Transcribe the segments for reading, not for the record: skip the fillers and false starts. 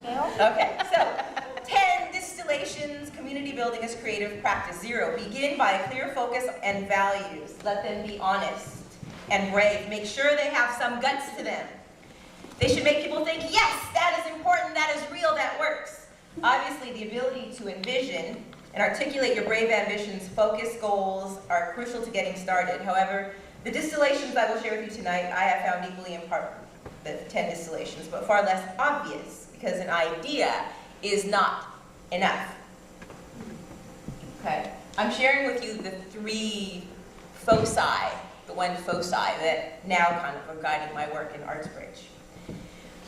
Okay, so 10 distillations, community building as creative practice. 0, begin by a clear focus and values. Let them be honest and brave. Make sure they have some guts to them. They should make people think, yes, that is important, that is real, that works. Obviously, the ability to envision and articulate your brave ambitions, focus goals are crucial to getting started. However, the distillations I will share with you tonight, I have found equally important, the 10 distillations, but far less obvious, because an idea is not enough. Okay, I'm sharing with you the 3 foci, the 1 foci that now kind of are guiding my work in ArtsBridge.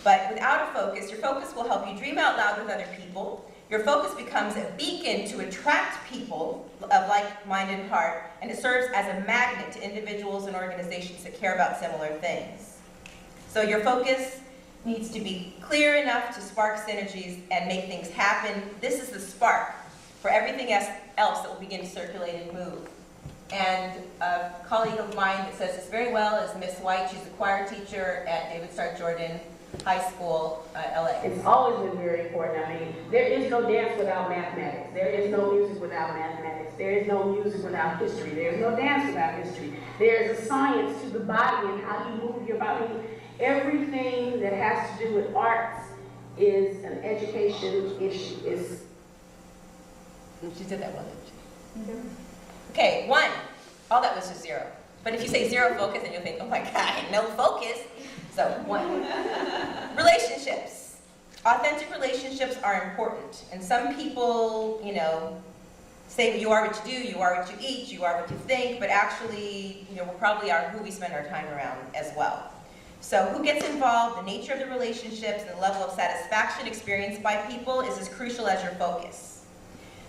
But without a focus, your focus will help you dream out loud with other people. Your focus becomes a beacon to attract people of like-minded heart, and it serves as a magnet to individuals and organizations that care about similar things. So your focus needs to be clear enough to spark synergies and make things happen. This is the spark for everything else that will begin to circulate and move. And a colleague of mine that says this very well is Miss White. She's a choir teacher at David Stark Jordan High School, LA. It's always been very important. I mean, there is no dance without mathematics. There is no music without mathematics. There is no music without history. There is no dance without history. There is a science to the body and how you move your body. Everything that has to do with arts is an education issue. She did that well, didn't she? Okay, 1. All that was just 0. But if you say 0 focus, then you'll think, oh my God, no focus. So 1. Relationships. Authentic relationships are important. And some people, say you are what you do, you are what you eat, you are what you think, but actually, we probably are who we spend our time around as well. So who gets involved, the nature of the relationships, and the level of satisfaction experienced by people is as crucial as your focus.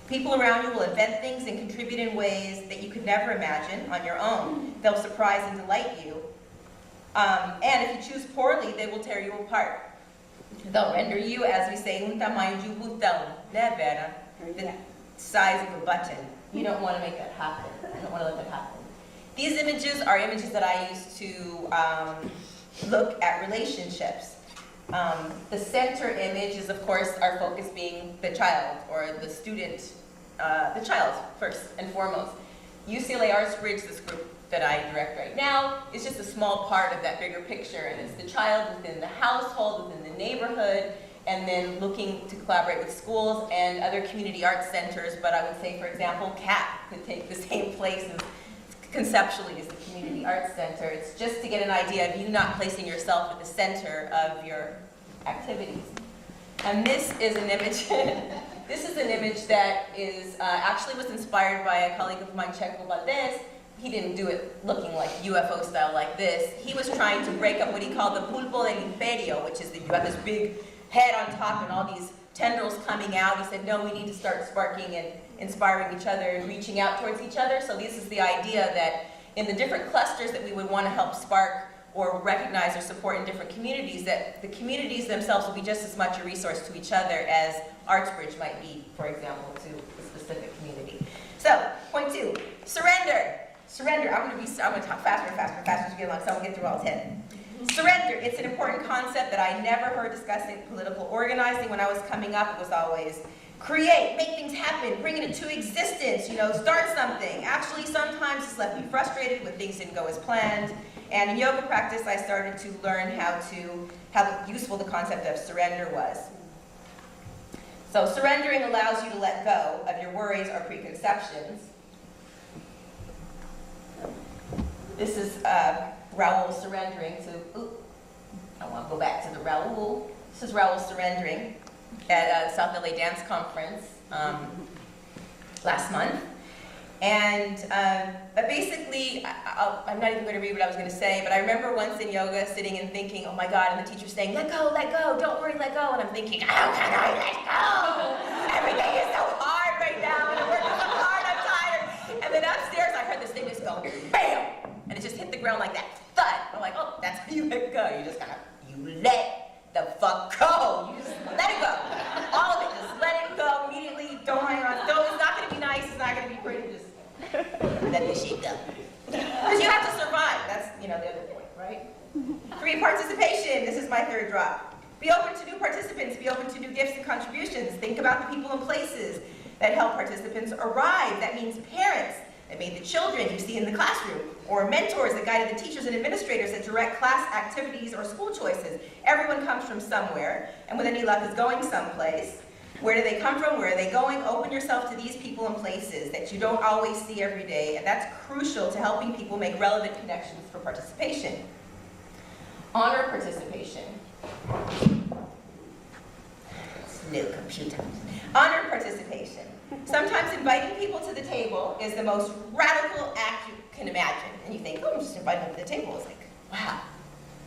People around you will invent things and contribute in ways that you could never imagine on your own. They'll surprise and delight you. And if you choose poorly, they will tear you apart. They'll render you, as we say, un tamanho de botão, the size of a button. You don't want to make that happen. You don't want to let that happen. These images are images that I use to look at relationships. The center image is, of course, our focus being the child, or the student, the child, first and foremost. UCLA ArtsBridge, this group that I direct right now, is just a small part of that bigger picture, and it's the child within the household, within the neighborhood, and then looking to collaborate with schools and other community arts centers. But I would say, for example, CAP could take the same place as conceptually as the Community Arts Center. It's just to get an idea of you not placing yourself at the center of your activities. And this is an image. This is an image that is actually was inspired by a colleague of mine, Checo Valdez. He didn't do it looking like UFO style like this. He was trying to break up what he called the pulpo del imperio, which is that you have this big head on top and all these tendrils coming out. He said, no, we need to start sparking and inspiring each other and reaching out towards each other. So this is the idea that in the different clusters that we would want to help spark or recognize or support in different communities, that the communities themselves will be just as much a resource to each other as ArtsBridge might be, for example, to a specific community. So, point 2, surrender. Surrender. I'm going to talk faster and faster and faster to get along, so I'm going to get through all 10. Surrender. It's an important concept that I never heard discussed in political organizing. When I was coming up, it was always create, make things happen, bring it into existence, start something. Actually, sometimes it's left me frustrated when things didn't go as planned. And in yoga practice, I started to learn how useful the concept of surrender was. So surrendering allows you to let go of your worries or preconceptions. This is Raul surrendering to, I want to go back to the Raul. This is Raul surrendering at a South LA Dance Conference last month. And basically, I'm not even going to read what I was going to say, but I remember once in yoga sitting and thinking, oh my God, and the teacher saying, let go, don't worry, let go. And I'm thinking, how can I let go? Everything is so hard right now, and I'm working so hard, I'm tired. And then upstairs, I heard this thing just go, bam! And it just hit the ground like that, thud. I'm like, oh, that's how you let go. You just you let the fuck go. You just let it go. All of it, just let it go immediately. Don't hang on. It's not going to be nice. It's not going to be pretty. Just let the shit go. Because you have to survive. That's, the other point, right? Free participation. This is my 3rd drop. Be open to new participants, be open to new gifts and contributions. Think about the people and places that help participants arrive. That means parents that made the children you see in the classroom, or mentors that guided the teachers and administrators that direct class activities or school choices. Everyone comes from somewhere, and with any luck is going someplace. Where do they come from? Where are they going? Open yourself to these people and places that you don't always see every day, and that's crucial to helping people make relevant connections for participation. Honor participation. It's new computer. Honor participation. Sometimes inviting people to the table is the most radical act you can imagine. And you think, oh, I'm just inviting them to the table. It's like, wow,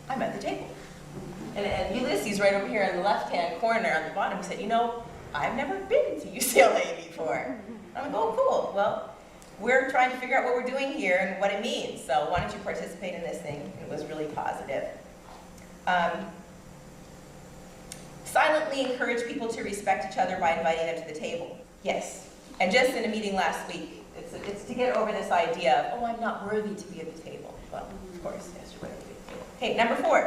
I'm at the table. And Ulysses, right over here in the left-hand corner on the bottom, said, you know, I've never been to UCLA before. I'm like, oh, cool. Well, we're trying to figure out what we're doing here and what it means. So why don't you participate in this thing? And it was really positive. Silently encourage people to respect each other by inviting them to the table. Yes. And just in a meeting last week, it's to get over this idea of, oh, I'm not worthy to be at the table. Well, of course, yes, you're worthy to be at the table. Okay, number 4.